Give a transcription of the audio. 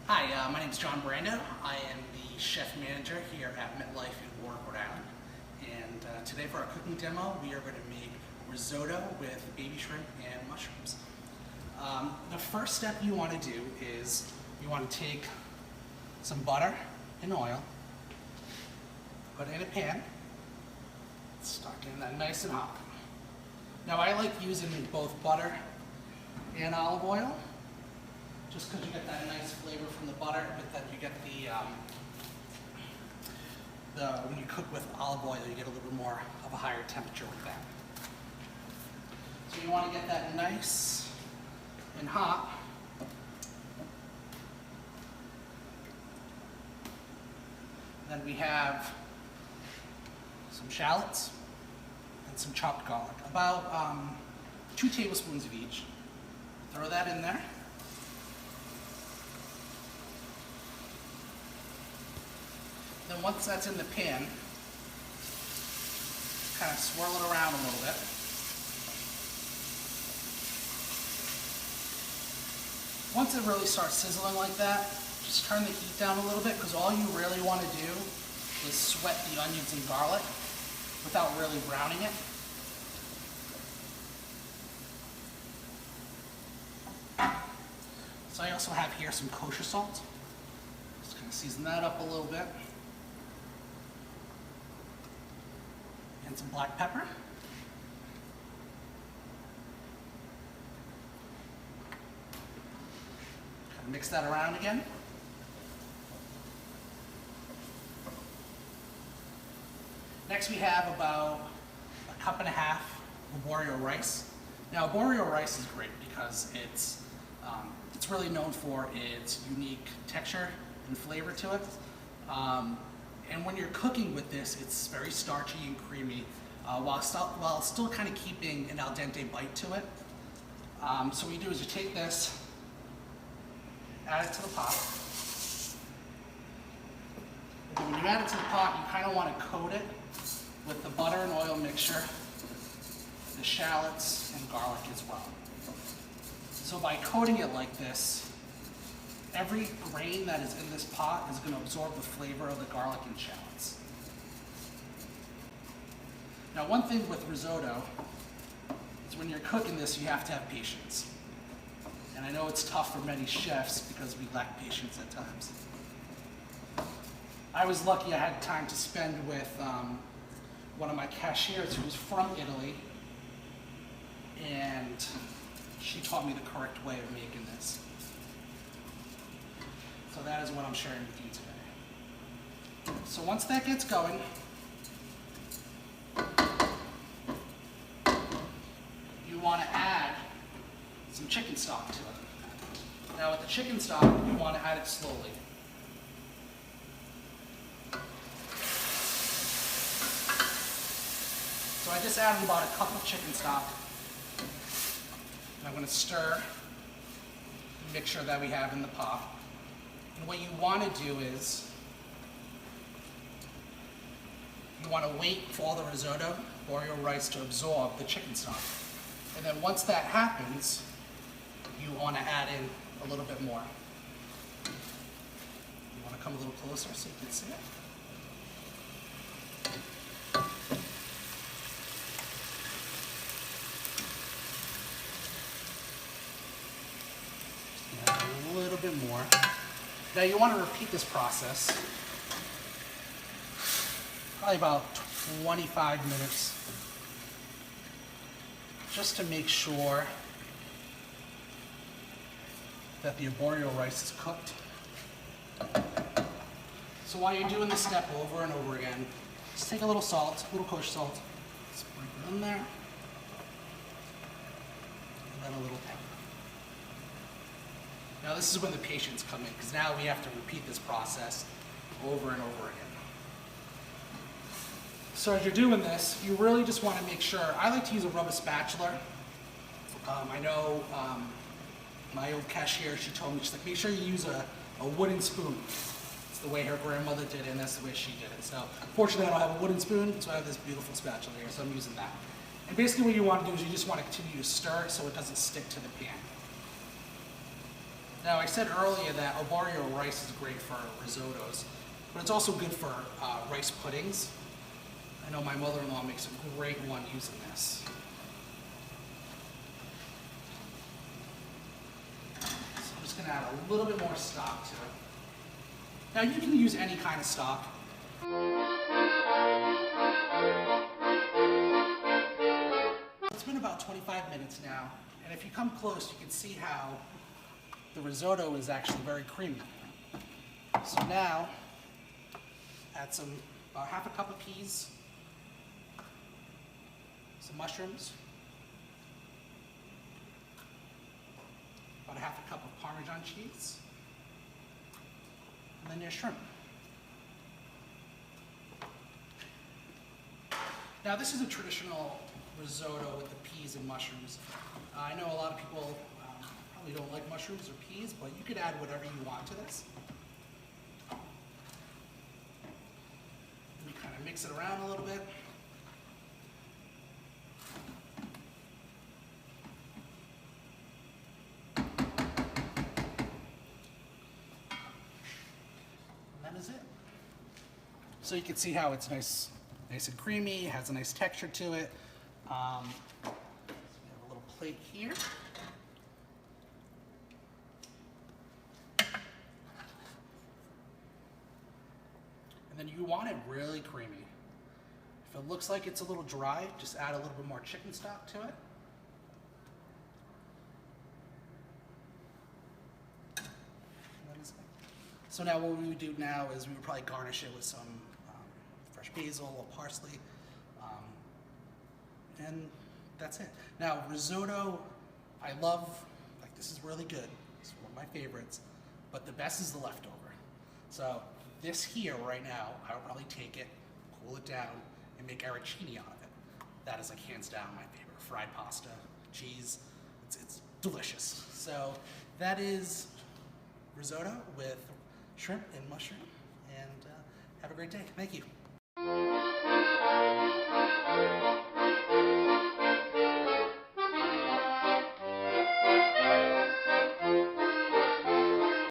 Hi, my name is John Brando. I am the chef manager here at MetLife in Warwick, Rhode Island. And today for our cooking demo, we are going to make risotto with baby shrimp and mushrooms. The first step you want to do is you want to take some butter and oil, put it in a pan, start getting that nice and hot. Now I like using both butter and olive oil, just because you get that nice flavor from the butter, but then you get when you cook with olive oil, you get a little bit more of a higher temperature with that. So you want to get that nice and hot. Then we have some shallots and some chopped garlic, about 2 tablespoons of each. Throw that in there. Then once that's in the pan, kind of swirl it around a little bit. Once it really starts sizzling like that, just turn the heat down a little bit, because all you really want to do is sweat the onions and garlic without really browning it. So I also have here some kosher salt. Just kind of season that up a little bit. And some black pepper. Kind of mix that around again. Next we have about 1.5 cups of arborio rice. Now arborio rice is great because it's really known for its unique texture and flavor to it. And when you're cooking with this, it's very starchy and creamy, while still kind of keeping an al dente bite to it. So what you do is you take this, add it to the pot. And when you add it to the pot, you kind of want to coat it with the butter and oil mixture, the shallots and garlic as well. So by coating it like this, every grain that is in this pot is going to absorb the flavor of the garlic and shallots. Now one thing with risotto is when you're cooking this, you have to have patience. And I know it's tough for many chefs because we lack patience at times. I was lucky I had time to spend with one of my cashiers who's from Italy, and she taught me the correct way of making this. So that is what I'm sharing with you today. So once that gets going, you want to add some chicken stock to it. Now with the chicken stock, you want to add it slowly. So I just added about 1 cup of chicken stock. And I'm going to stir the mixture that we have in the pot. And what you want to do is, you want to wait for all the risotto or your rice to absorb the chicken stock. And then once that happens, you want to add in a little bit more. You want to come a little closer so you can see it. Just add a little bit more. Now you want to repeat this process probably about 25 minutes, just to make sure that the arborio rice is cooked. So while you're doing this step over and over again, just take a little salt, a little kosher salt, sprinkle it in there, and then a little pepper. Now this is when the patience come in, because now we have to repeat this process over and over again. So as you're doing this, you really just want to make sure, I like to use a rubber spatula. I know my old cashier, she told me, she's like, make sure you use a wooden spoon. It's the way her grandmother did it, and that's the way she did it. So fortunately I don't have a wooden spoon, so I have this beautiful spatula here, so I'm using that. And basically what you want to do is you just want to continue to stir it so it doesn't stick to the pan. Now, I said earlier that Obario rice is great for risottos, but it's also good for rice puddings. I know my mother-in-law makes a great one using this. So I'm just going to add a little bit more stock to it. Now, you can use any kind of stock. It's been about 25 minutes now, and if you come close, you can see how the risotto is actually very creamy. So now, add about half a cup of peas, some mushrooms, about a half a cup of Parmesan cheese, and then your shrimp. Now this is a traditional risotto with the peas and mushrooms. I know a lot of people probably don't like mushrooms or peas, but you could add whatever you want to this. And you kind of mix it around a little bit. That is it. So you can see how it's nice and creamy, has a nice texture to it. So we have a little plate here. And then you want it really creamy. If it looks like it's a little dry, just add a little bit more chicken stock to it. So now what we would do now is we would probably garnish it with some fresh basil or parsley, and that's it. Now risotto, I love, like this is really good, it's one of my favorites, but the best is the leftover. So this here right now, I would probably take it, cool it down, and make arancini out of it. That is like hands down my favorite. Fried pasta, cheese, it's delicious. So that is risotto with shrimp and mushroom, and have a great day. Thank you.